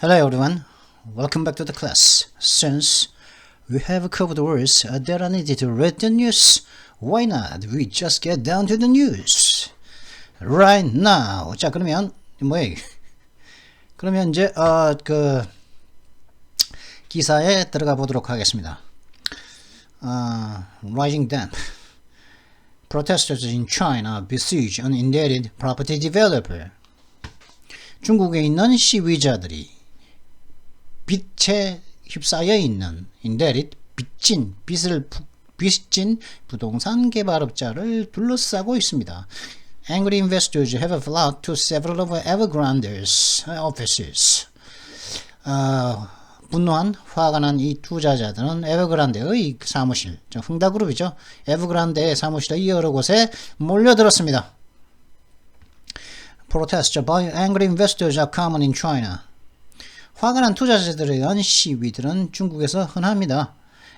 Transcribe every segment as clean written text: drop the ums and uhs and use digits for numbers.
Hello everyone, welcome back to the class. Since we have covered the words that are needed to read the news, why not we just get down to the news right now. 자, 그러면 뭐예요? 그러면 이제 기사에 들어가 보도록 하겠습니다. Rising damp. Protesters in China besiege an indebted property developer. 중국에 있는 시위자들이 빚에 휩싸여 있는 indebted, 빚진 부동산 개발업자를 둘러싸고 있습니다. Angry investors have flocked to several of Evergrande's offices. 분노한, 화가 난 이 투자자들은 에버그란데의 사무실, 흥다그룹이죠. 에버그란데의 사무실의 여러 곳에 몰려들었습니다. Protests by angry investors are common in China. 화가 난 투자자들에 의한 시위들은 중국에서 흔합니다.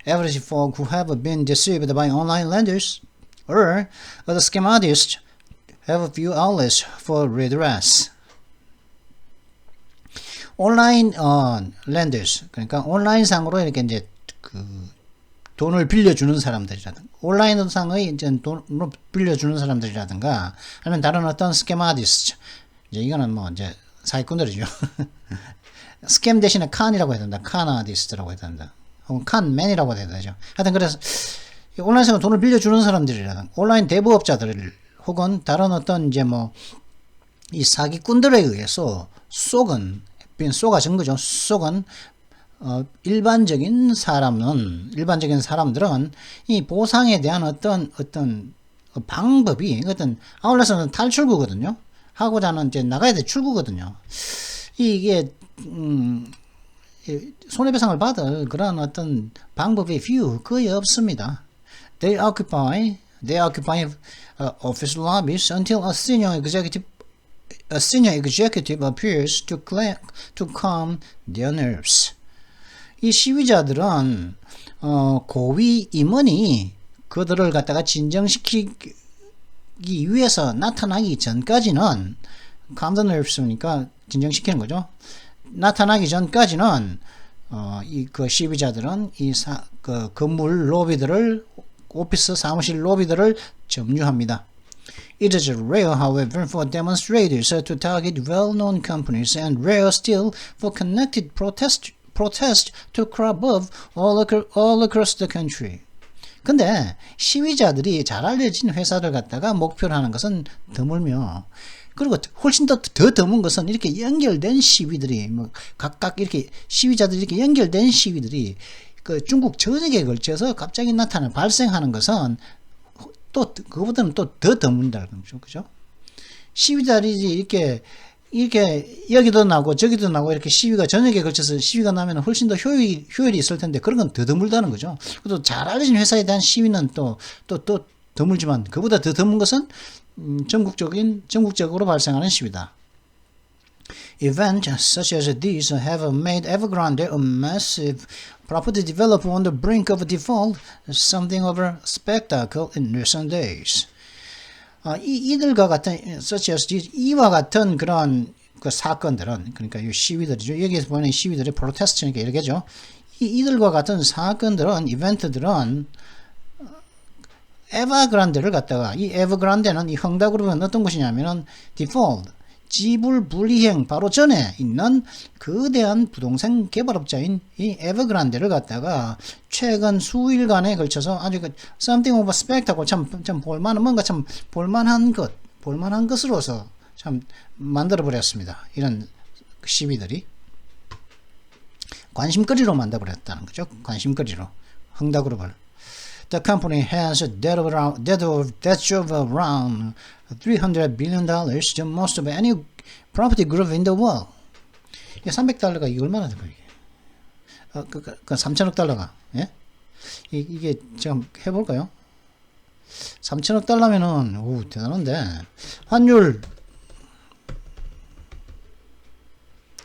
Average folk who have been deceived by online lenders or other scam artists have few outlets for redress. 온라인 lenders, 그러니까 온라인 상으로 이렇게 이제 돈을 빌려주는 사람들이라든가, 온라인 상의 이제 돈을 빌려주는 사람들이라든가, 아니면 다른 어떤 스캠 아티스트, 이제 이거는 뭐 이제 사기꾼들이죠. 스캠 대신에 칸이라고 해야 된다. 칸 아티스트라고 해야 된다. 혹은 칸맨이라고 해야 되죠. 하여튼 그래서 온라인 상으로 돈을 빌려주는 사람들이라든가, 온라인 대부업자들 혹은 다른 어떤 이제 뭐 이 사기꾼들에 의해서 속아진 거죠. 속은 일반적인 사람들은 이 보상에 대한 어떤 방법이 어떤 아울렛은 탈출구거든요. 하고자 하는 이제 나가야 될 출구거든요. 이게 손해배상을 받을 그런 어떤 방법의 few 거의 없습니다. They occupy office lobbies until a senior executive appears to calm their nerves. 이 시위자들은 고위 임원이 그들을 갖다가 진정시키기 위해서 나타나기 전까지는 calm the nerves니까 진정시키는 거죠. 나타나기 전까지는 그 시위자들은 그 건물 로비들을, 오피스 사무실 로비들을 점유합니다. It is rare, however, for demonstrators to target well-known companies, and rare still for connected protests to crop up all across the country. 근데 시위자들이 잘 알려진 회사를 갖다가 목표로 하는 것은 드물며, 그리고 훨씬 더 드문 것은 이렇게 연결된 시위들이, 뭐 각각 이렇게 시위자들이 이렇게 연결된 시위들이 그 중국 전역에 걸쳐서 갑자기 발생하는 것은 또 그거보다는 또 더 드문다는 거죠. 그죠? 시위자들이 이렇게 여기도 나고 저기도 나고 이렇게 시위가 전역에 걸쳐서 시위가 나면 훨씬 더 효율이 있을 텐데, 그런 건 더 드물다는 거죠. 또 잘 알려진 회사에 대한 시위는 또 드물지만, 그보다 더 드문 것은 전국적으로 발생하는 시위다. Events such as these have made Evergrande, a massive property developer on the brink of default, something of a spectacle in recent days. 이들과 같은 such as these, 이와 같은 그런 그 사건들은, 그러니까 이 시위들이죠. 여기에서 보이는 시위들의 프로테스트니까 이렇게죠. 이들과 같은 사건들은, 이벤트들은 에버그란데를 갖다가, 이 에버그란데는, 이 흥다그룹은 어떤 곳이냐면은 디폴트, 지불 불이행 바로 전에 있는 거대한 부동산 개발업자인 이 에버그란데를 갖다가 최근 수일간에 걸쳐서 아주 something of a spectacle, 참 볼만한, 뭔가 참 볼만한 것으로서 참 만들어 버렸습니다. 이런 시위들이 관심거리로 만들어 버렸다는 거죠. 관심거리로 흥다그룹을. The company has a debt of around $300 billion, the most of any property group in the world. 이게 $300가 이게 얼마나 될까요? 그 3천억 달러가, 예? 이게 제가 해볼까요? 3천억 달러면은, 오, 대단한데. 환율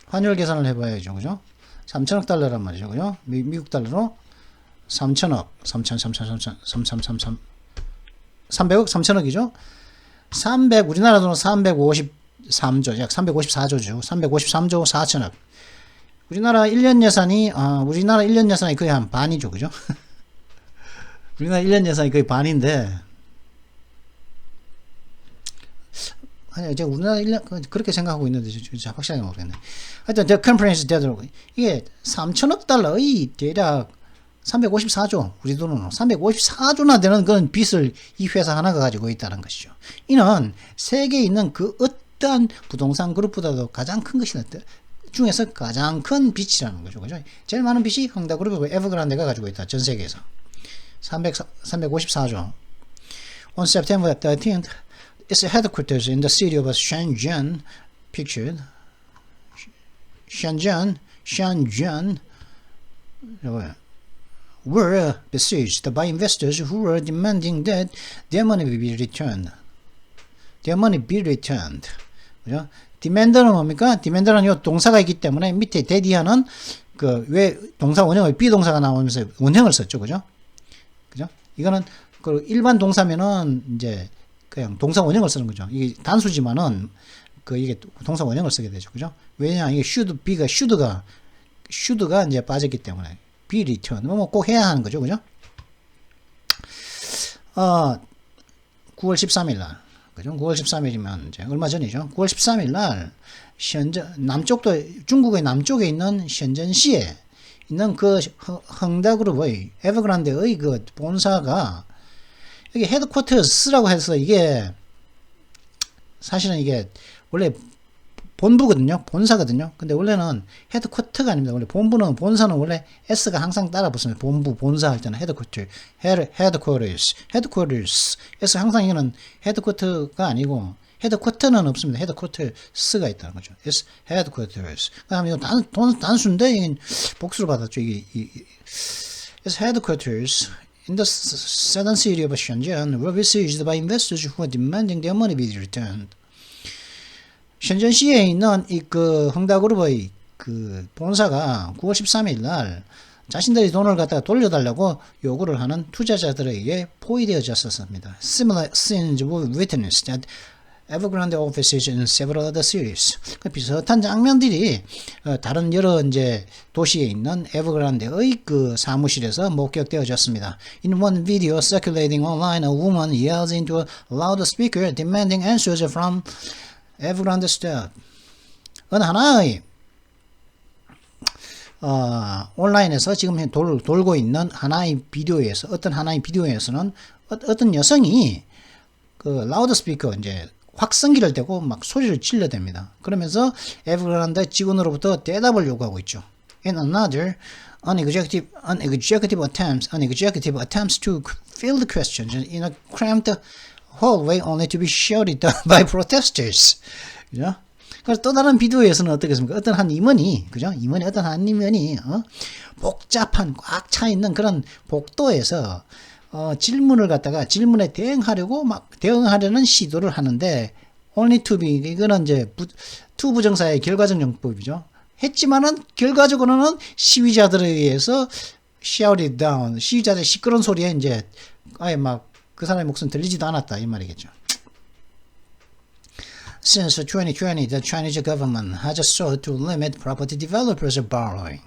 계산을 해봐야죠, 그죠? 3천억 달러란 말이죠, 그죠? 미국 달러로 3천억, 300억, 3천억이죠? 우리나라 돈은 353조, 약 354조죠. 353조 4천억. 우리나라 1년 예산이 우리나라 1년 예산이 거의 한 반이죠. 그죠? 우리나라 1년 예산이 거의 반인데 아니 제가 우리나라 1년 그렇게 생각하고 있는데 진짜 확실하게 모르겠네. 하여튼 The Comprehensive Debt 이게 3천억 달러의 대략 354조 우리 돈으로 354조나 되는 그런 빚을 이 회사 하나가 가지고 있다는 것이죠. 이는 세계에 있는 그 어떠한 부동산 그룹보다도 가장 큰 것이다. 중에서 가장 큰 빚이라는 거죠. 그죠? 제일 많은 빚이 헝다그룹이고 에버그란데가 가지고 있다. 전 세계에서 354조. On September 13th, its headquarters in the city of Shenzhen, pictured Shenzhen were besieged by investors who were demanding that their money be returned. Their money be returned. 그죠? demand는 뭡니까? demand는 요 동사가 있기 때문에 밑에 대디하는 그 왜 동사 원형의 비동사가 나오면서 원형을 썼죠. 그죠? 그죠? 이거는 그 일반 동사면은 이제 그냥 동사 원형을 쓰는 거죠. 이게 단수지만은 그 이게 동사 원형을 쓰게 되죠. 그죠? 왜냐? 이게 should be가 should가 이제 빠졌기 때문에 be returned. 뭐 꼭 해야 하는 거죠. 그죠? 9월 13일 날. 그죠? 9월 13일이면 이제 얼마 전이죠. 9월 13일 날 남쪽도 중국의 남쪽에 있는 션전시에 있는 그 헝다그룹의 에버그란데의 그 본사가 여기 헤드쿼터스라고 해서 이게 사실은 이게 원래 본부거든요. 본사거든요. 근데 원래는 헤드쿼터가 아닙니다. 원래 본사는 원래 S가 항상 따라 붙습니다. 본부, 본사 할 때는 헤드쿼터스. S 항상 이거는 헤드쿼터가 아니고 헤드쿼터는 없습니다. 헤드쿼터스가 있다는 거죠. S 헤드쿼터스. 그다음에 이거 단수인데 이게 복수로 받았죠. 이게 S headquarters in the southern city of Shenzhen were besieged by investors who were demanding their money be returned. 션전시에 있는 이 그 헝다그룹의 그 본사가 9월 13일 날 자신들이 돈을 갖다가 돌려달라고 요구를 하는 투자자들에게 포위되어졌었습니다. Similar scenes were witnessed at Evergrande offices in several other cities. 비슷한 장면들이 다른 여러 이제 도시에 있는 에버그란데의 그 사무실에서 목격되어졌습니다. In one video circulating online, a woman yells into a loudspeaker demanding answers from 에버그란데 스텝. 어느 하나의 온라인에서 지금 돌고 있는 하나의 비디오에서 어떤 하나의 비디오에서는 어떤 여성이 그 라우드 스피커 이제 확성기를 대고 막 소리를 질러댑니다. 그러면서 에버그란데 직원으로부터 대답을 요구하고 있죠. In another, an executive attempts to field questions in a cramped hallway only to be shouted down by protesters. 그죠? 그래서 또 다른 비디오에서는 어떻겠습니까? 어떤 한 임원이, 그죠? 어떤 한 임원이, 복잡한, 꽉 차 있는 그런 복도에서, 질문에 대응하려는 시도를 하는데, only to be, 이거는 이제, to 부정사의 결과적 용법이죠. 했지만은, 결과적으로는 시위자들에 의해서 shouted down, 시위자들의 시끄러운 소리에 이제, 아예 그 사람의 목소리는 들리지도 않았다 이 말이겠죠. Since 2020, the Chinese government has sought to limit property developers' borrowing.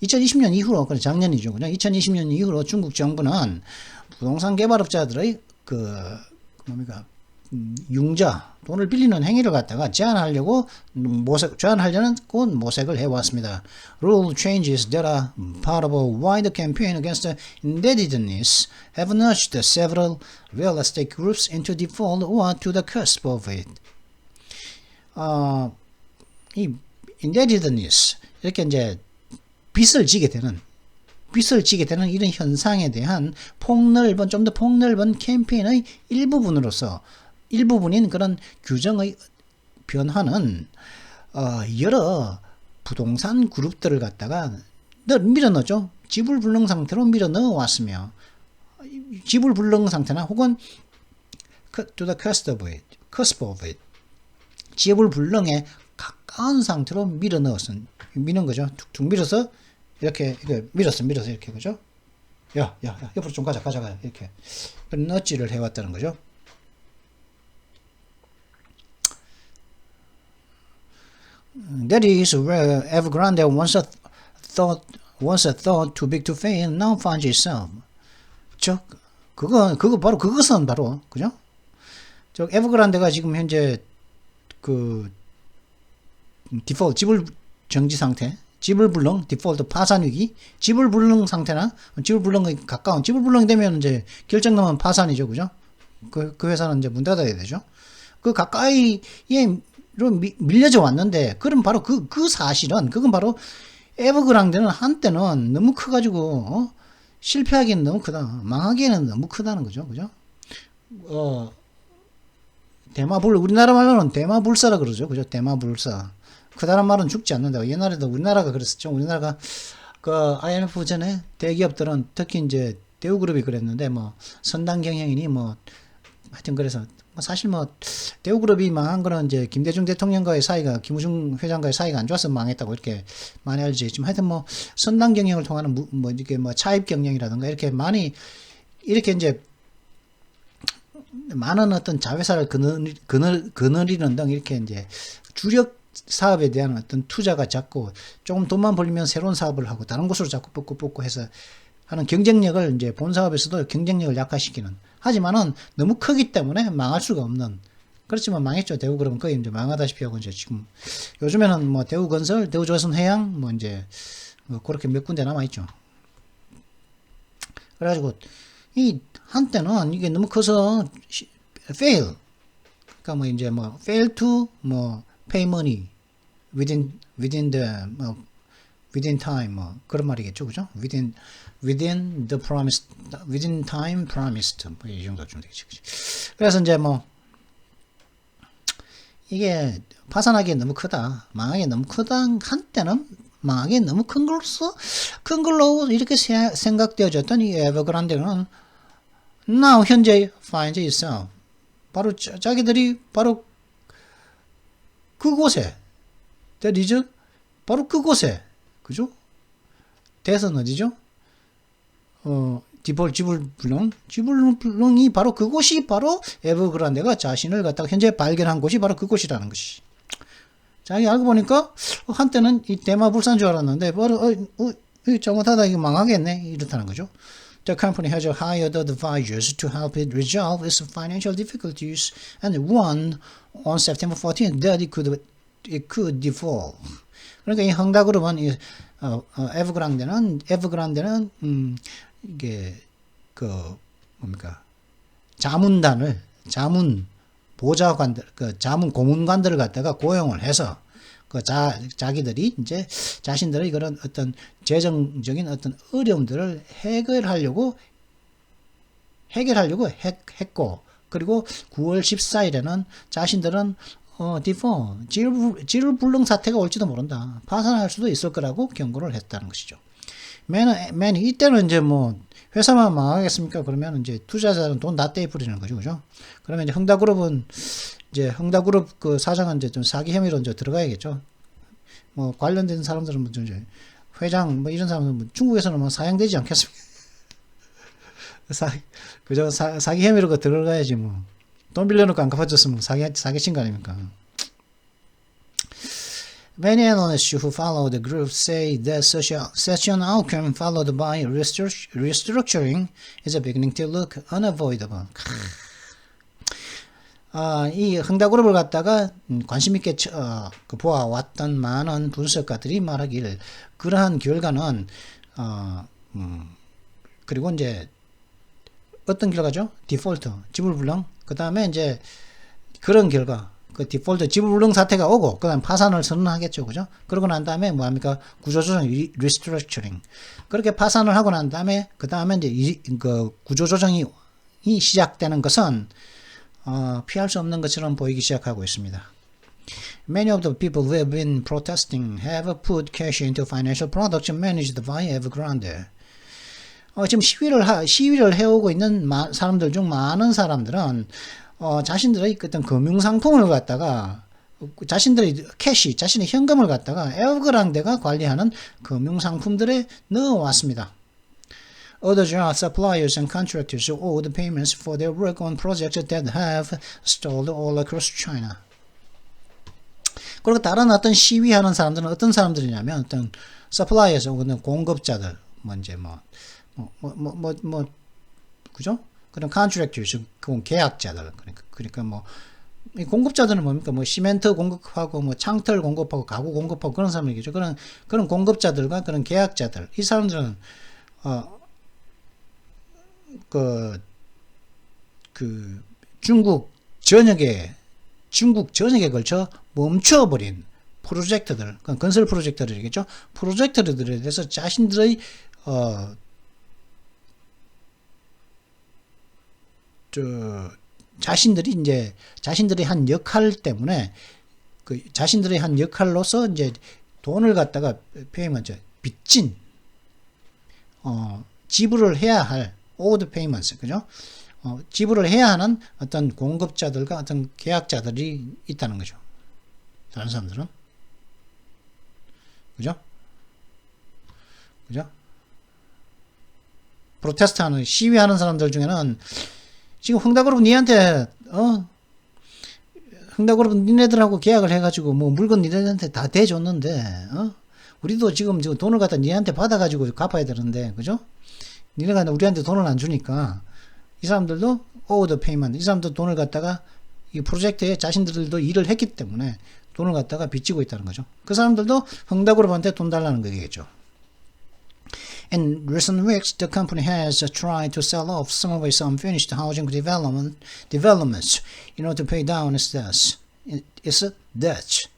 2020년 이후로, 작년이죠. 2020년 이후로 중국 정부는 부동산 개발업자들의 융자, 돈을 빌리는 행위를 갖다가 제한하려는 모색을 해왔습니다. Rule changes that are part of a wider campaign against indebtedness have nudged several real estate groups into default or to the cusp of it. 이 indebtedness, 이렇게 이제 빚을 지게 되는 이런 현상에 대한 좀 더 폭넓은 캠페인의 일부분인 그런 규정의 변화는 여러 부동산 그룹들을 갖다가 밀어넣죠. 지불불능 상태로 밀어넣어 왔으며 지불불능 상태나 혹은 to the cusp of it 지불불능에 가까운 상태로 미는 거죠. 툭툭 밀어서 이렇게 밀었어 이렇게 그죠? 야 옆으로 좀 가자 이렇게 너찌를 해왔다는 거죠. That is where Evergrande once a thought too big to fail, now finds itself. 그것은 바로, 그죠? 에버그란데가 지금 현재 디폴트, 지불 정지 상태, 지불불능, 디폴트 파산 위기, 지불불능 상태나 지불불능에 가까운, 지불불능이 되면 이제 결정 나면 파산이죠, 그죠? 그 회사는 이제 문 닫아야 되죠. 그 가까이로 밀려져 왔는데, 그럼 바로 그 사실은, 그건 바로 에버그란데는 한때는 너무 커가지고, 실패하기에는 너무 크다. 망하기에는 너무 크다는 거죠, 그죠? 우리나라 말로는 대마불사라 그러죠, 그죠? 대마불사. 크다란 말은 죽지 않는다. 옛날에도 우리나라가 그랬었죠. 우리나라가 IMF 전에 대기업들은 특히 이제 대우그룹이 그랬는데 선당 경영이니 하여튼 그래서 사실 대우그룹이 망한 거는 이제 김대중 대통령과의 사이가 김우중 회장과의 사이가 안 좋아서 망했다고 이렇게 많이 알려져 있지만 하여튼 선당 경영을 통하는 이렇게 차입 경영이라든가 이렇게 많이 이렇게 이제 많은 어떤 자회사를 거느리는 등 이렇게 이제 주력 사업에 대한 어떤 투자가 작고 조금 돈만 벌리면 새로운 사업을 하고 다른 곳으로 자꾸 뽑고 해서 하는 경쟁력을 이제 본 사업에서도 경쟁력을 약화시키는, 하지만은 너무 크기 때문에 망할 수가 없는, 그렇지만 망했죠. 대우그룹은 거의 이제 망하다시피 하고 이제 지금 요즘에는 대우건설, 대우조선해양 이제 그렇게 몇 군데 남아있죠. 그래가지고 이 한때는 이게 너무 커서 fail, 그러니까 이제 fail to pay money within time 그런 말이겠죠, 그죠? within time promised 이 정도 좀 되겠죠. 그래서 이제 이게 파산하기에 너무 크다, 망하기에 너무 크다, 한때는 망하기에 너무 큰 걸로 이렇게 생각되어졌던 이 에버그란데는 now 현재 finds itself, 바로 자기들이 바로 그곳에, that is, 바로 그곳에, 그죠? 대선 어디죠? 지불불능이 바로 그곳이 바로 에버그란데가 자신을 갖다가 현재 발견한 곳이 바로 그곳이라는 것이. 자기 알고 보니까 한때는 이 대마불사인 줄 알았는데 바로 잘못하다 이거 망하겠네 이렇다는 거죠. The company has hired advisors to help it resolve its financial difficulties and warned on September 14th that it could default. 그러니까 이 헝다그룹은 에버그란데는 이게 자문 보좌관들, 자문 고문관들을 갖다가 고용을 해서 자기들이 이제 자신들의 그런 어떤 재정적인 어떤 어려움들을 해결하려고 했고, 그리고 9월 14일에는 자신들은 지불불능 사태가 올지도 모른다, 파산할 수도 있을 거라고 경고를 했다는 것이죠. 맨이 이때는 이제 회사만 망하겠습니까? 그러면 이제 투자자는 돈 다 떼부리는 거죠, 그죠? 그러면 이제 헝다그룹은 헝다그룹 그 사장은 이제 좀 사기 혐의로 이제 들어가야겠죠. 관련된 사람들은 이제 회장 이런 사람은 중국에서는 사형되지 않겠습니까? 그저 사기 혐의로 들어가야지 돈 빌려놓고 안 갚아줬으면 사기친 거 아닙니까? Many analysts who follow the group say that such an outcome followed by restructuring is beginning to look unavoidable. 이 헝다그룹을 갖다가 관심 있게 보아왔던 많은 분석가들이 말하길, 그러한 결과는 그리고 이제 어떤 결과죠? 디폴트, 지불불능. 그 다음에 이제 그런 결과, 그 디폴트, 지불불능 사태가 오고, 그 다음에 파산을 선언하겠죠, 그죠? 그러고 난 다음에 뭐합니까? 구조조정, 리스트럭처링. 그렇게 파산을 하고 난 다음에, 그 다음에 이제 그 구조조정이 시작되는 것은 피할 수 없는 것처럼 보이기 시작하고 있습니다. Many of the people who have been protesting have put cash into financial products managed by Evergrande. 지금 시위를 해오고 있는 사람들 중 많은 사람들은 자신들의 어떤 금융상품을 갖다가 자신들의 캐시, 자신의 현금을 갖다가 에버그란데가 관리하는 금융상품들에 넣어왔습니다. Others are suppliers and contractors who owe the payments for their work on projects that have stalled all across China. 그리고 다른 어떤 시위하는 사람들은 어떤 사람들이냐면 어떤 서플라이에서 오는 공급자들, 그죠? 그런 컨트랙터스, 계약자들. 그러니까 이 공급자들은 뭡니까? 시멘트 공급하고, 창틀 공급하고, 가구 공급하고, 그런 사람이겠죠. 그런 공급자들과 그런 계약자들. 이 사람들은, 중국 전역에 걸쳐 멈춰버린 프로젝트들, 건설 프로젝트들이겠죠. 프로젝트들에 대해서 자신들의, 자신들이 한 역할 때문에 자신들의 한 역할로서 이제 돈을 갖다가 빚진 지불을 해야 할 owed payments, 그죠? 지불을 해야 하는 어떤 공급자들과 어떤 계약자들이 있다는 거죠. 다른 사람들은, 그죠? 프로테스트하는 시위하는 사람들 중에는 지금 흥다그룹 니네들하고 계약을 해가지고 물건 니네들한테 다 대줬는데, 우리도 지금 돈을 갖다 니네한테 받아가지고 갚아야 되는데, 그죠? 니네가 우리한테 돈을 안 주니까 이 사람들도 owed payment, 이 사람도 돈을 갖다가 이 프로젝트에 자신들도 일을 했기 때문에 돈을 갖다가 빚지고 있다는 거죠. 그 사람들도 흥다그룹한테 돈 달라는 거겠죠. In recent weeks, the company has tried to sell off some of its unfinished housing developments in order to pay down its debts.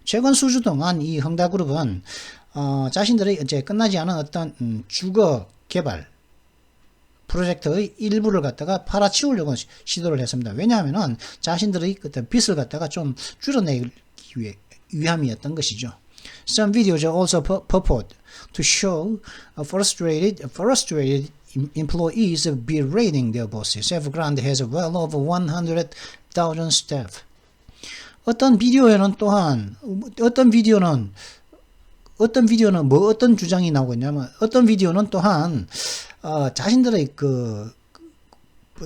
최근 수주 동안 이 흥다그룹은 자신들의 이제 끝나지 않은 어떤 주거 개발 프로젝트의 일부를 갖다가 팔아치우려고 시도를 했습니다. 왜냐하면은 자신들의 그때 빚을 갖다가 좀 줄여내기 위함이었던 것이죠. Some videos are also purport to show frustrated employees berating their bosses. Evergrande has well over 100,000 staff. 어떤 비디오는 어떤 주장이 나오고 있냐면 어떤 비디오는 또한 자신들의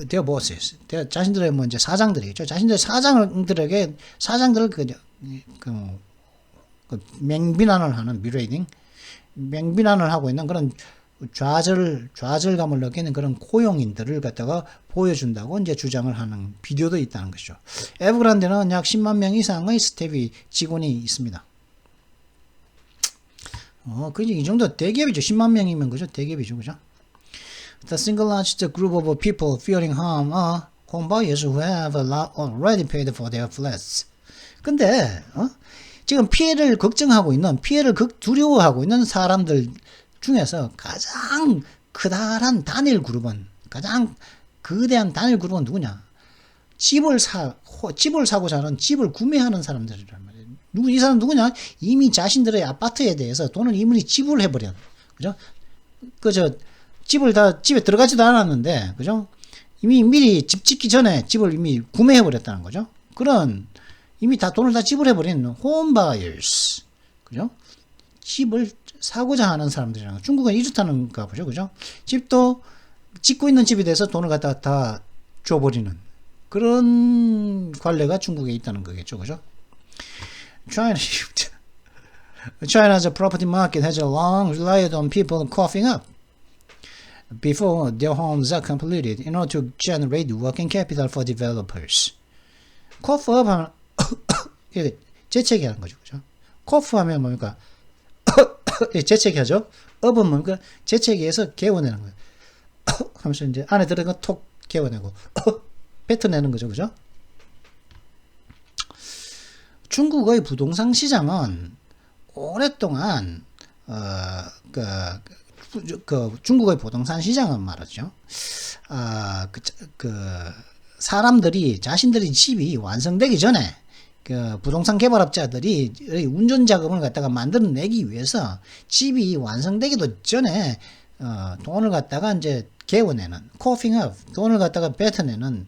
their bosses, 자신들의 이제 사장들이겠죠. 자신들의 사장들을 맹비난을 하는 맹비난을 하고 있는 그런 좌절감을 느끼는 그런 고용인들을 갖다가 보여준다고 이제 주장을 하는 비디오도 있다는 것이죠. 에버그란데는 약 10만 명 이상의 스텝이 직원이 있습니다. 그지 이 정도 대기업이죠. 10만 명이면 그죠? 대기업이죠, 그죠? The single largest group of people fearing harm are home buyers who have already paid for their flats. 근데 지금 피해를 두려워하고 있는 사람들 중에서 가장 커다란 단일 그룹은 누구냐? 집을 사고자 하는 집을 구매하는 사람들이란 말이에요. 이 사람 누구냐? 이미 자신들의 아파트에 대해서 돈을 이미 지불해버려. 그죠? 집에 들어가지도 않았는데, 그죠? 이미 미리 집 짓기 전에 집을 이미 구매해버렸다는 거죠. 이미 돈을 다 지불해버린 home buyers. 그죠? 집을 사고자 하는 사람들이랑 중국은 이렇다는가 보죠. 그죠? 집도 짓고 있는 집에 대해서 돈을 갖다 다 줘버리는 그런 관례가 중국에 있다는 거겠죠. 그죠? China's property market has long relied on people coughing up before their homes are completed in order to generate working capital for developers. cough up 하면 이게 재채기 하는 거죠. 그죠? cough 하면 뭡니까? 재채기 하죠? up은 뭡니까? 재채기해서 개워내는 거예요. 하면서 이제 안에 들어간 거 톡 개워내고 뱉어내는 거죠. 그죠? 중국의 부동산 시장은 오랫동안 중국의 부동산 시장은 말이죠. 사람들이 자신들의 집이 완성되기 전에 부동산 개발업자들이 운전 자금을 갖다가 만들어내기 위해서 집이 완성되기도 전에 돈을 갖다가 이제 개워내는 coughing up, 돈을 갖다가 뱉어내는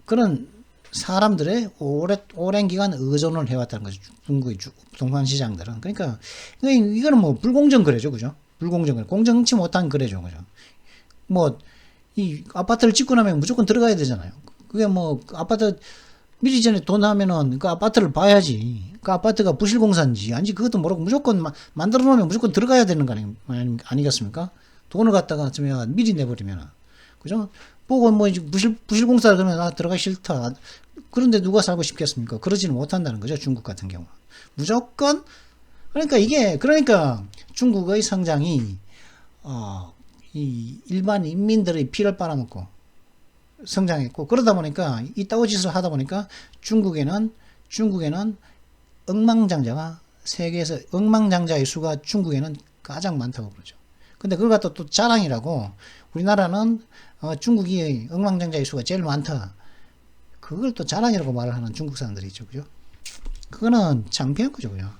그런 사람들의 오랜 기간 의존을 해왔다는 거죠. 중국의 부동산 시장들은. 그러니까 이거는 불공정 거래죠, 그죠? 불공정 거래, 공정치 못한 거래죠, 그죠? 이 아파트를 짓고 나면 무조건 들어가야 되잖아요. 그게 아파트 미리 전에 돈 하면은 그 아파트를 봐야지. 그 아파트가 부실공사인지 아닌지 그것도 모르고 무조건 만들어 놓으면 무조건 들어가야 되는 거 아니겠습니까? 돈을 갖다가 좀 미리 내버리면. 그죠? 보고 뭐 부실공사 그러면 들어가기 싫다. 그런데 누가 살고 싶겠습니까? 그러지는 못한다는 거죠. 중국 같은 경우. 무조건 그러니까 중국의 성장이 이 일반 인민들의 피를 빨아먹고 성장했고 그러다 보니까 이따구 짓을 하다 보니까 중국에는 억망장자가 세계에서 억망장자의 수가 중국에는 가장 많다고 그러죠. 근데 그걸 갖다 또 자랑이라고 우리나라는 중국이 억망장자의 수가 제일 많다. 그걸 또 자랑이라고 말을 하는 중국 사람들이 있죠. 그죠? 그거는 창피한 거죠. 그죠?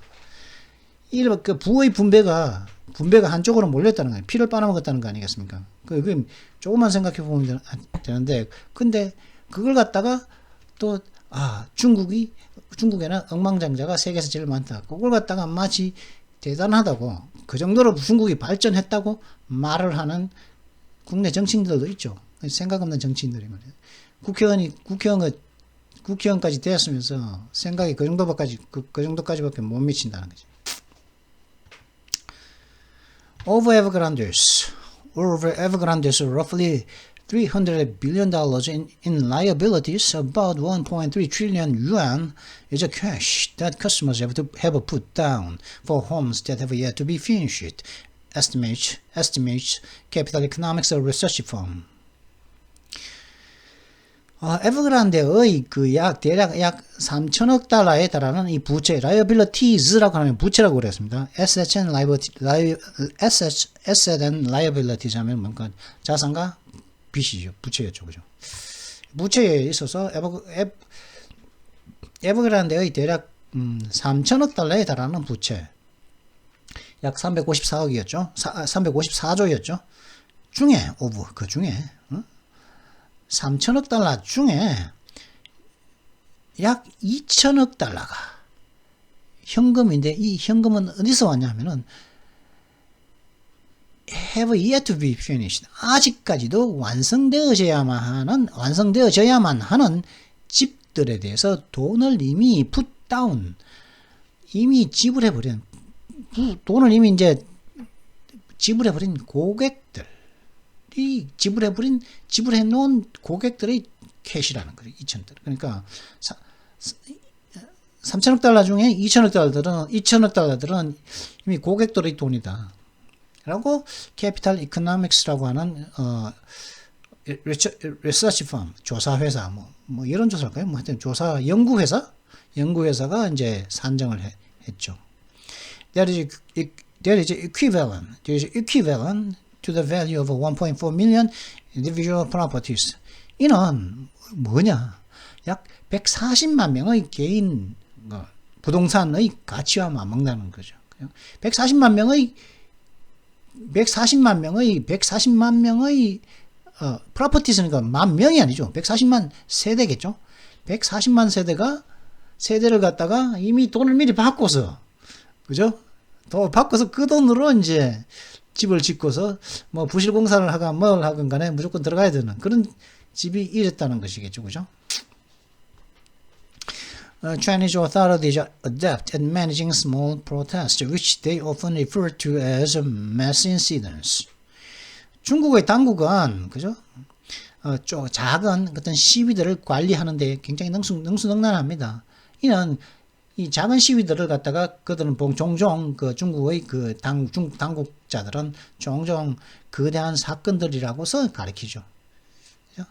그 부의 분배가 한쪽으로 몰렸다는 거예요. 피를 빨아먹었다는 거 아니겠습니까? 그 조금만 생각해 보면 되는데, 근데 그걸 갖다가 또, 중국에는 억망장자가 세계에서 제일 많다. 그걸 갖다가 마치 대단하다고, 그 정도로 중국이 발전했다고 말을 하는 국내 정치인들도 있죠. 생각 없는 정치인들이 말이에요. 국회의원까지 되었으면서 생각이 그 정도까지밖에 못 미친다는 거지. Over Evergrande's roughly $300 billion in liabilities, about 1.3 trillion yuan is a cash that customers have put down for homes that have yet to be finished, estimates Capital Economics Research Firm. 에버그란데의 대략 약 3천억 달러에 달하는 이 부채, liabilities라고 하면 부채라고 그랬습니다. Assets and liabilities 하면 뭔가 자산과 빚이죠. 부채였죠. 그죠? 부채에 있어서 에버그란데의 대략 3천억 달러에 달하는 부채, 약 354억이었죠. 354조였죠. 그 중에 3천억 달러 중에 약 2천억 달러가 현금인데, 이 현금은 어디서 왔냐 하면은 have yet to be finished, 아직까지도 완성되어져야만 하는 집들에 대해서 돈을 이미 put down, 이미 지불해버린, 돈을 이미 이제 지불해버린 고객들, 이 지불해 놓은 고객들의 캐시라는 거예요. 2천억 달러. 그러니까 3천억 달러 중에 2천억 달러들은 이미 고객들의 돈이다. 라고 캐피탈 이코노믹스라고 하는 리서치 펌, 조사 회사 뭐 이런 조사일까요? 뭐 하여튼 조사 연구회사가 이제 산정을 했죠. There is equivalent to the value of 1.4 million individual properties. 이는 뭐냐? 약 140만 명의 개인 부동산의 가치와 맞먹는다는 거죠. 140만 명의 properties니까 만 명이 아니죠. 140만 세대겠죠. 140만 세대를 갖다가 이미 돈을 미리 받고서, 그죠? 돈 받고서 그 돈으로 이제 집을 짓고서 뭐 부실공사를 하건 뭘 하건 간에 무조건 들어가야 되는 그런 집이 이랬다는 것이겠죠. 그죠? Chinese authorities are adept at managing small protests, which they often refer to as mass incidents. 중국의 당국은, 그죠? 작은 어떤 시위들을 관리하는데 굉장히 능수능란합니다. 이는 이 작은 시위들을 갖다가 그들은 종종 중국의 당국자들은 종종 거대한 사건들이라고서 가리키죠. 그죠?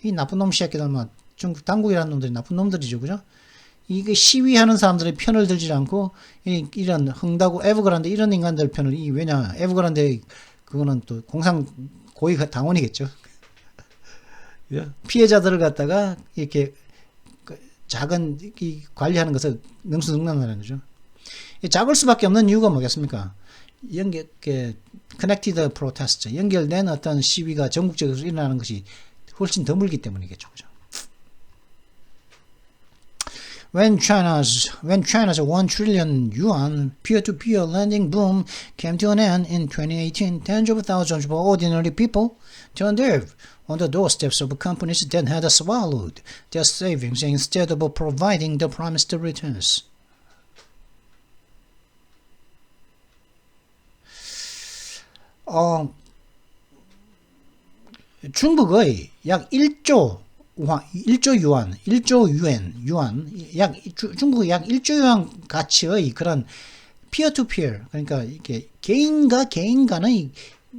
이 나쁜 놈 새끼들, 중국 당국이라는 놈들이 나쁜 놈들이죠. 그죠? 이게 시위하는 사람들의 편을 들지 않고 이런 흥다고 에버그란데 이런 인간들 편을, 왜냐, 에버그란데 그거는 또 고위 당원이겠죠. 피해자들을 갖다가 이렇게 작은 관리하는 것을 능수능란하는 거죠. 작을 수밖에 없는 이유가 뭐겠습니까? connected protest, 연결된 어떤 시위가 전국적으로 일어나는 것이 훨씬 드물기 때문이겠죠. 그죠? When China's 1 trillion yuan peer-to-peer lending boom came to an end in 2018, tens of thousands of ordinary people turned there on the doorsteps of companies that had swallowed their savings instead of providing the promised returns. 중국의 약 1조 중국의 약 1조 유안 가치의 그런 피어-투-피어, 그러니까 이게 개인과 개인 간의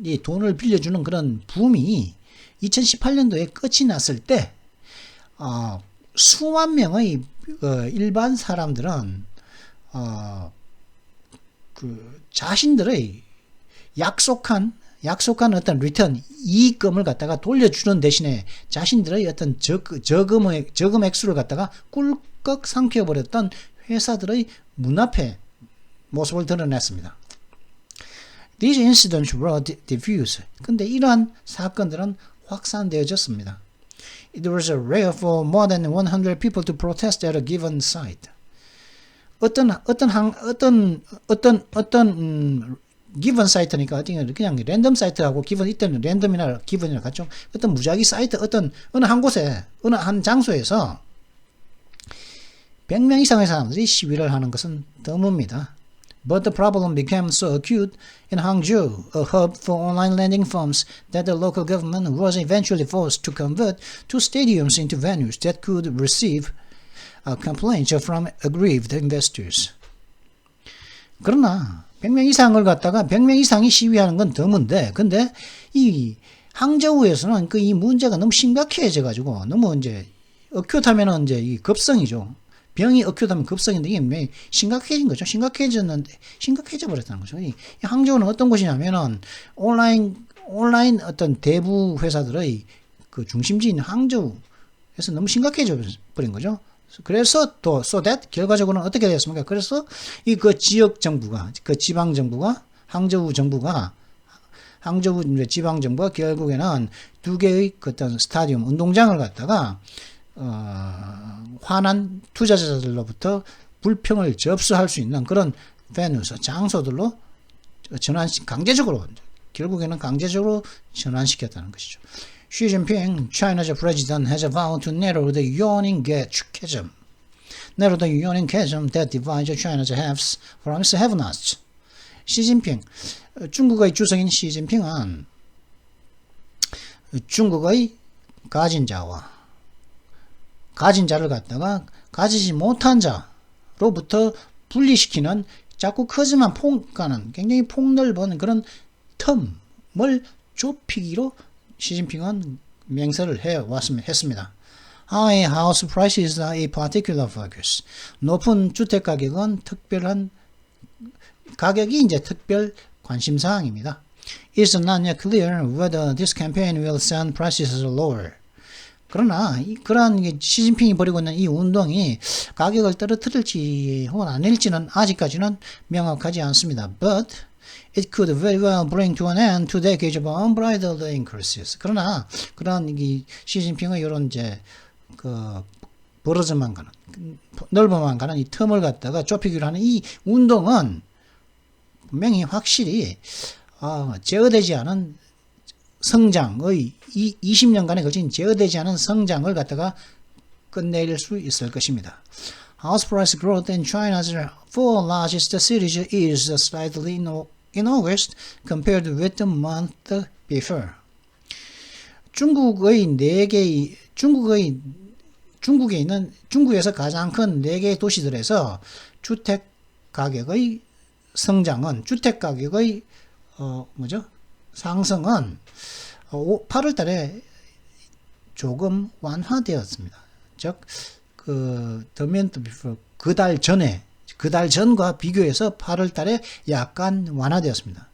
이 돈을 빌려주는 그런 붐이 2018년도에 끝이 났을 때, 수만 명의 일반 사람들은 그 자신들의 약속한 어떤 리턴, 이익금을 갖다가 돌려주는 대신에 자신들의 어떤 저금 액수를 갖다가 꿀꺽 삼켜버렸던 회사들의 문 앞에 모습을 드러냈습니다. These incidents were diffuse. 근데 이러한 사건들은 확산되어졌습니다. It was rare for more than 100 people to protest at a given site. given 사이트니까 그냥 랜덤 사이트하고 given 이때는 랜덤이나 given이나 같죠. 어떤 무작위 사이트 어느 한 곳에 어느 한 장소에서 100명 이상의 사람들이 시위를 하는 것은 드뭅니다. But the problem became so acute in Hangzhou, a hub for online lending firms, that the local government was eventually forced to convert two stadiums into venues that could receive complaints from aggrieved investors. 그러나 100명 이상을 갖다가 100명 이상이 시위하는 건 드문데, 근데 이 항저우에서는 이 문제가 너무 심각해져 가지고 너무 이제 어큐트하면은 이제 이 급성이죠. 병이 어큐트하면 급성인데 이게 심각해진 거죠. 심각해져 버렸다는 거죠. 이 항저우는 어떤 곳이냐면은 온라인 어떤 대부 회사들의 그 중심지인 항저우에서 너무 심각해져 버린 거죠. 그래서 또 so that 결과적으로는 어떻게 되었습니까? 그래서 이 그 지역 정부가 그 지방 정부가 항저우 지방 정부가 결국에는 두 개의 어떤 스타디움 운동장을 갖다가 화난 투자자들로부터 불평을 접수할 수 있는 그런 venues 장소들로 결국에는 강제적으로 전환시켰다는 것이죠. Xi Jinping, China's president, has vowed to narrow the yawning chasm that divides China's haves from its have-nots. 시진핑, 중국의 주석인 시진핑은 중국의 가진 자를 갖다가 가지지 못한 자로부터 분리시키는 자꾸 크지만 가는 굉장히 폭넓은 그런 텀을 좁히기로 시진핑은 맹세를 했습니다. High house prices are a particular focus. 높은 주택 가격은 특별 관심 사항입니다. It's not yet clear whether this campaign will send prices lower. 그러나 그러한 시진핑이 벌이고 있는 이 운동이 가격을 떨어뜨릴지 혹은 아닐지는 아직까지는 명확하지 않습니다. But it could very well bring to an end 2 decades of unbridled increases. 그러나 그런 이 시진핑의 이런 이제 그 벌어져만 가는 넓어만 가는 이 틈을 갖다가 좁히기로 하는 이 운동은 분명히 확실히 제어되지 않은 성장의 20년간에 걸친 제어되지 않은 성장을 갖다가 끝낼 수 있을 것입니다. House price growth in China's four largest cities is slightly in August compared with the month before. 중국에서 가장 큰 4개의 도시들에서 주택 가격의 상승은 8월 달에 조금 완화되었습니다. 즉, 그달 전과 비교해서 8월 달에 약간 완화되었습니다.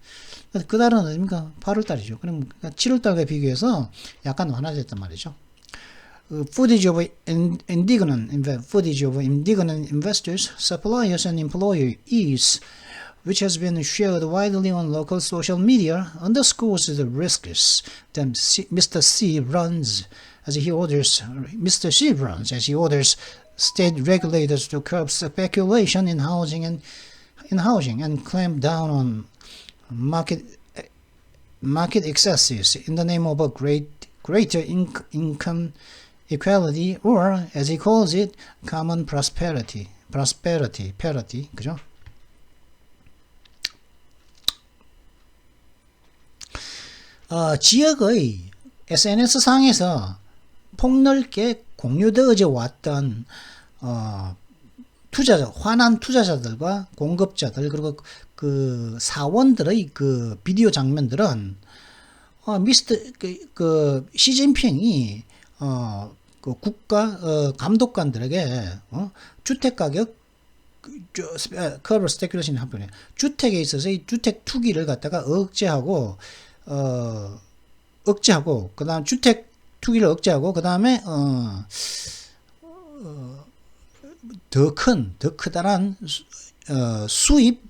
그 달은 어딥니까? 8월 달이죠. 그럼 7월 달과 비교해서 약간 완화됐단 말이죠. Footage of indignant investors, suppliers and employees, which has been shared widely on local social media, underscores the risks that Mr. Xi runs as he orders state regulators to curb speculation in housing and clamp down on market excesses in the name of a greater income equality, or as he calls it, common prosperity, 그죠? 지역의 SNS상에서 폭넓게 공유되어져 왔던 화난 투자자들과 공급자들 그리고 그 사원들의 그 비디오 장면들은 시진핑이 그 국가 감독관들에게 주택 가격 커버 스테큘레이션 한편에 주택에 있어서의 주택 투기를 갖다가 억제하고 그다음 주택 투기를 억제하고 그다음에 더 크다란 수입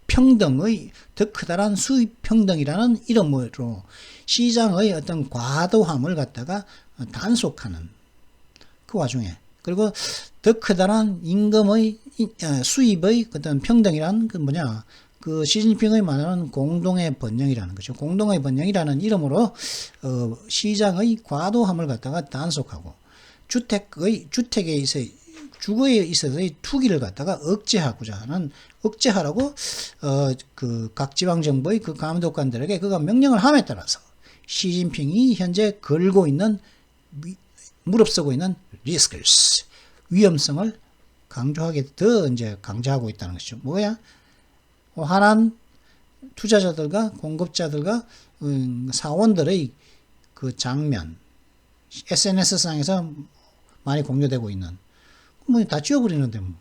평등의 더 크다란 수입 평등이라는 이름으로 시장의 어떤 과도함을 갖다가 단속하는 그 와중에 그리고 더 크다란 임금의 수입의 어떤 평등이라는 그 뭐냐 그 시진핑의 말하는 공동의 번영이라는 거죠. 공동의 번영이라는 이름으로 시장의 과도함을 갖다가 단속하고 주택에 있어 주거에 있어서의 투기를 갖다가 억제하라고 그 각 지방 정부의 그 감독관들에게 그가 명령을 함에 따라서 시진핑이 현재 무릅쓰고 있는 리스크스 위험성을 더 이제 강조하고 있다는 것이죠. 뭐야? 화난 투자자들과 공급자들과 사원들의 그 장면 SNS상에서 많이 공유되고 있는 뭐 다 지워버리는데 뭐.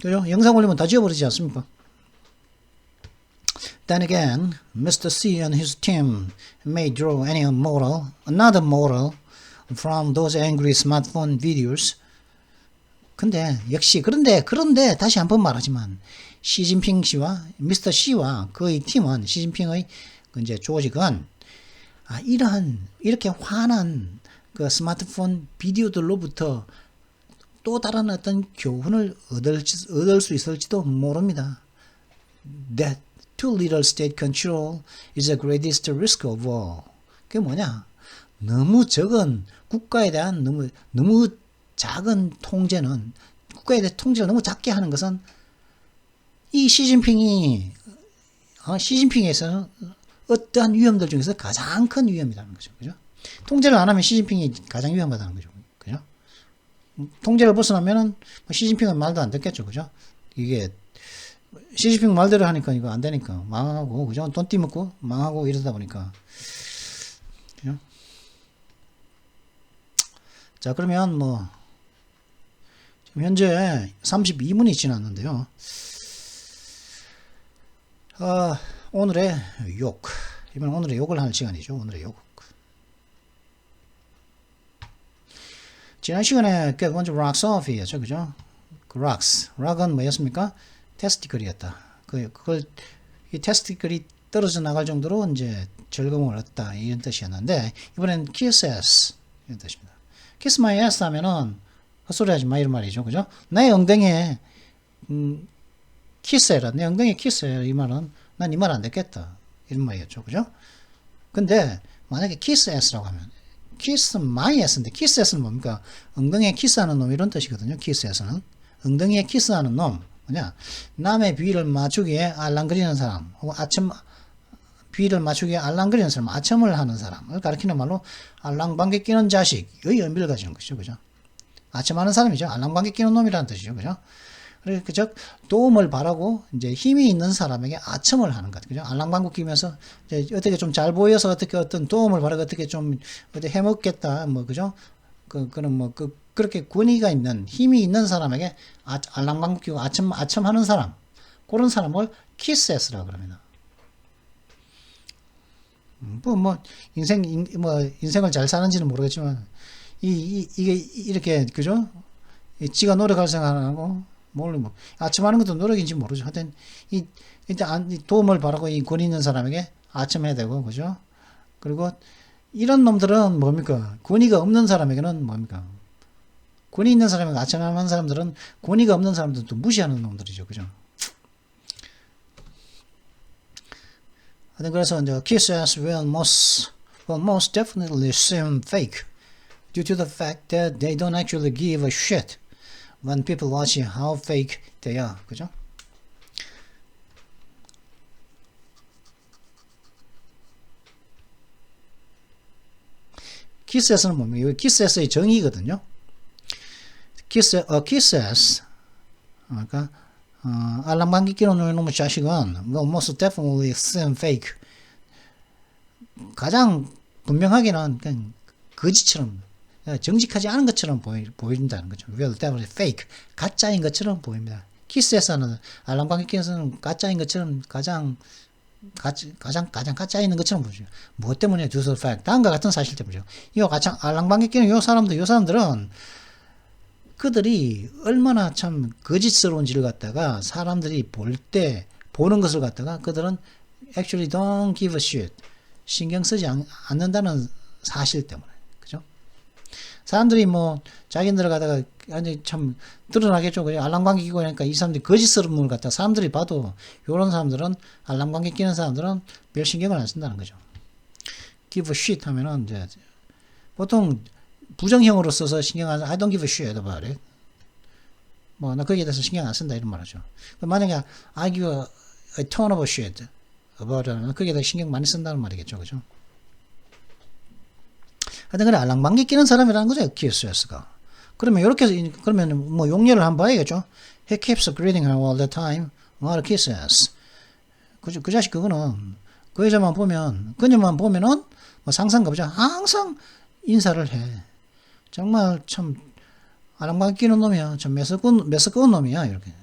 그죠? 영상 올리면 다 지워버리지 않습니까? Then again, Mr. C and his team may draw another model from those angry smartphone videos. 그런데 다시 한번 말하지만 시진핑 씨와 미스터 C와 그의 팀은 시진핑의 이제 조직은 이렇게 화난 그 스마트폰 비디오들로부터 또 다른 어떤 교훈을 얻을 수 있을지도 모릅니다. That too little state control is the greatest risk of all. 그게 뭐냐? 너무 적은 국가에 대한 너무 작은 통제는 국가에 대한 통제를 너무 작게 하는 것은 이 시진핑에서는 어떠한 위험들 중에서 가장 큰 위험이라는 거죠. 그죠? 통제를 안 하면 시진핑이 가장 위험하다는 거죠. 그죠? 통제를 벗어나면은 시진핑은 말도 안 듣겠죠. 그죠? 이게 시진핑 말대로 하니까 이거 안 되니까 망하고 그죠? 돈 띠먹고 망하고 이러다 보니까 그죠? 자, 그러면 지금 현재 32분이 지났는데요. 오늘의 욕. 이번 오늘의 욕을 하는 시간이죠. 오늘의 욕. 지난 시간에 get one rocks off이었죠. 그죠? 그 락은 뭐였습니까? 테스티클이었다. 이 테스티클이 떨어져 나갈 정도로 이제 즐거움을 얻다. 이런 뜻이었는데, 이번엔 kiss ass. 이런 뜻입니다. kiss my ass 하면은, 헛소리 하지 마. 이런 말이죠. 그죠? 내 엉덩이에, 키스해라. 내 엉덩이에 키스해라. 이 말은, 난 이 말 안 듣겠다. 이런 말이었죠. 그죠? 근데, 만약에 kiss ass라고 하면, kiss my ass인데, kiss ass는 뭡니까? 엉덩이에 키스하는 놈, 이런 뜻이거든요. kiss ass는. 엉덩이에 키스하는 놈. 뭐냐? 남의 비위를 맞추기 위해 알랑거리는 사람, 혹은 비위를 맞추기 위해 알랑거리는 사람, 아첨을 하는 사람을 가리키는 말로 알랑방귀 끼는 자식의 의미를 가지는 것이죠. 그죠? 아첨하는 사람이죠. 알랑방귀 끼는 놈이라는 뜻이죠. 그죠? 즉, 도움을 바라고, 이제 힘이 있는 사람에게 아첨을 하는 것. 그죠? 알랑방귀 끼면서, 이제 어떻게 좀 잘 보여서 어떻게 어떤 도움을 바라고 어떻게 좀, 어떻게 해먹겠다. 그죠? 그렇게 권위가 있는, 힘이 있는 사람에게 알랑방귀 끼고 아첨하는 사람. 그런 사람을 키스했으라고 그럽니다. 인생을 잘 사는지는 모르겠지만, 이게, 이렇게, 그죠? 지가 노력할 생각 안 하고, 아첨하는 것도 노력인지 모르죠. 하여튼, 일단, 도움을 바라고 이 권위 있는 사람에게 아첨해야 되고, 그죠? 그리고, 이런 놈들은 뭡니까? 권위가 없는 사람에게는 뭡니까? 권위 있는 사람이 가치하는 사람들은 권위가 없는 사람들은 또 무시하는 놈들이죠. 그죠? 하여튼 그래서 이제 kisses will most definitely seem fake due to the fact that they don't actually give a shit when people watch how fake they are. 그죠? kises는 뭡니까? kises의 정의거든요. kisses 그러니까 알랑방귀 끼는 놈의 자식은 well, most definitely seem fake. 가장 분명하게는 그냥 거짓처럼 정직하지 않은 것처럼 보인다는 거죠. well, definitely fake. 가짜인 것처럼 보입니다. 키스에서는 알랑방귀 끼는 가짜인 것처럼 가장 가짜 있는 것처럼 보죠. 뭐 때문에 due to the fact 다음과 같은 사실 때문이죠. 이 가장 알랑방귀 끼는 요 사람들은 그들이 얼마나 참 거짓스러운지를 갖다가 사람들이 보는 것을 갖다가 그들은 actually don't give a shit. 신경 쓰지 않는다는 사실 때문에. 그죠? 사람들이 뭐 자기들을 갖다가 아니 참 드러나겠죠. 그냥 알랑방귀 끼고 하니까 이 사람들이 거짓스러운 걸 갖다 사람들이 봐도 요런 사람들은 알랑방귀 끼는 사람들은 별 신경을 안 쓴다는 거죠. give a shit 하면은 이제 보통 부정형으로 써서 신경 안 I don't give a shit about it. 뭐 나 거기에 대해서 신경 안 쓴다 이런 말이죠. 만약에 I give a ton of shit about it. 거기에 대해서 신경 많이 쓴다는 말이겠죠. 그죠? 하여튼 그래 알랑방귀 끼는 사람이라는 거죠. KSS가. 그러면 뭐 용례를 한번 봐야겠죠. He keeps greeting her all the time. What kisses. 그 자식 그거는 그 여자만 보면은 뭐 상상가 보자. 항상 인사를 해. 정말 참 알랑방귀 끼는 놈이야. 참 매스꺼운 놈이야. 이렇게.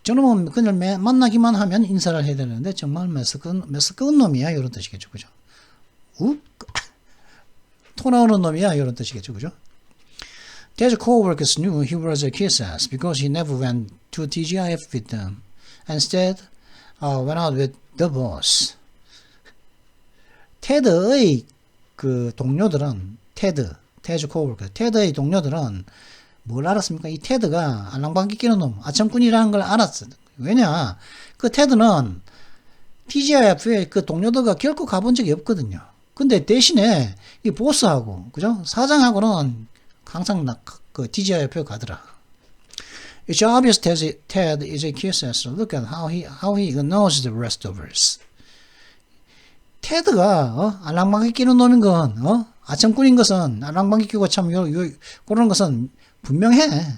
저놈은 그냥 만나기만 하면 인사를 해야 되는데 정말 매스꺼운 놈이야. 이런 뜻이겠죠. 그죠? 토 나오는 놈이야. 이런 뜻이겠죠. 그죠? Their co-workers knew he was a kiss-ass because he never went to TGIF with them. Instead, went out with the boss. 테드의 그 동료들은 테드 co-worker, 테드의 동료들은 뭘 알았습니까? 이 테드가 알랑방귀 끼는 놈, 아첨꾼이라는 걸 알았어요. 왜냐? 그 테드는 TGIF에 그 동료들과 결코 가본 적이 없거든요. 근데 대신에 이 보스하고, 그죠? 사장하고는 항상 그 TGIF에 가더라. It's obvious Ted is a kiss-ass. Look at how he knows the rest of us. 테드가 알랑방귀 끼는 놈인 건 아첨꾼인 것은 알랑방귀 끼고 참 그런 것은 분명해.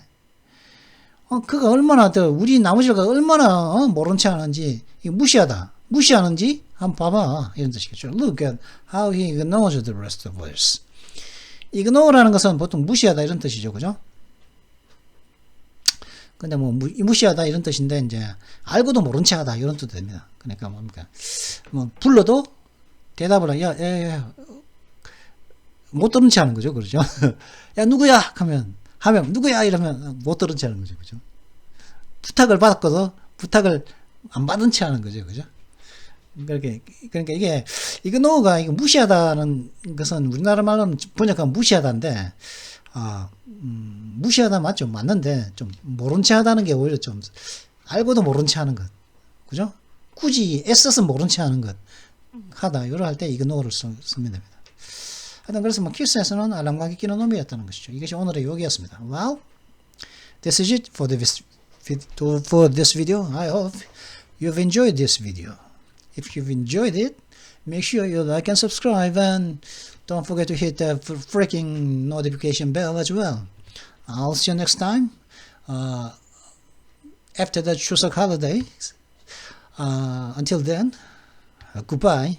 그가 얼마나 우리 나머지가 얼마나 모른 체 하는지 무시하는지 한번 봐봐 이런 뜻이겠죠. Look at how he knows the rest of us. ignore라는 것은 보통 무시하다 이런 뜻이죠. 그죠? 근데 뭐 무시하다 이런 뜻인데 이제 알고도 모른 체 하다 이런 뜻도 됩니다. 그러니까 뭡니까? 뭐 불러도 대답을 야 못 들은 체 하는 거죠. 그렇죠? 야 누구야 하면 누구야 이러면 못 들은 체 하는 거죠. 그죠? 부탁을 받았거든 부탁을 안 받은 체 하는 거죠. 그죠? 그러니까 이게 ignore가 이거 무시하다는 것은 우리나라 말로는 번역하면 무시하다인데 무시하다 맞죠? 맞는데 좀 모른 체 하다는 게 오히려 좀 알고도 모른 체 하는 것. 그죠? 굳이 애써서 모른 체 하는 것 하다. 이걸 할 때 ignore를 쓰면 됩니다. 하여튼 그래서 뭐 키스에서는 알랑방귀 끼는 놈이었다는 것이죠. 이것이 오늘의 요기였습니다. Well, this is it for this video. I hope you've enjoyed this video. If you've enjoyed it, make sure you like and subscribe and don't forget to hit the freaking notification bell as well. I'll see you next time after the Chuseok holidays. Until then, goodbye.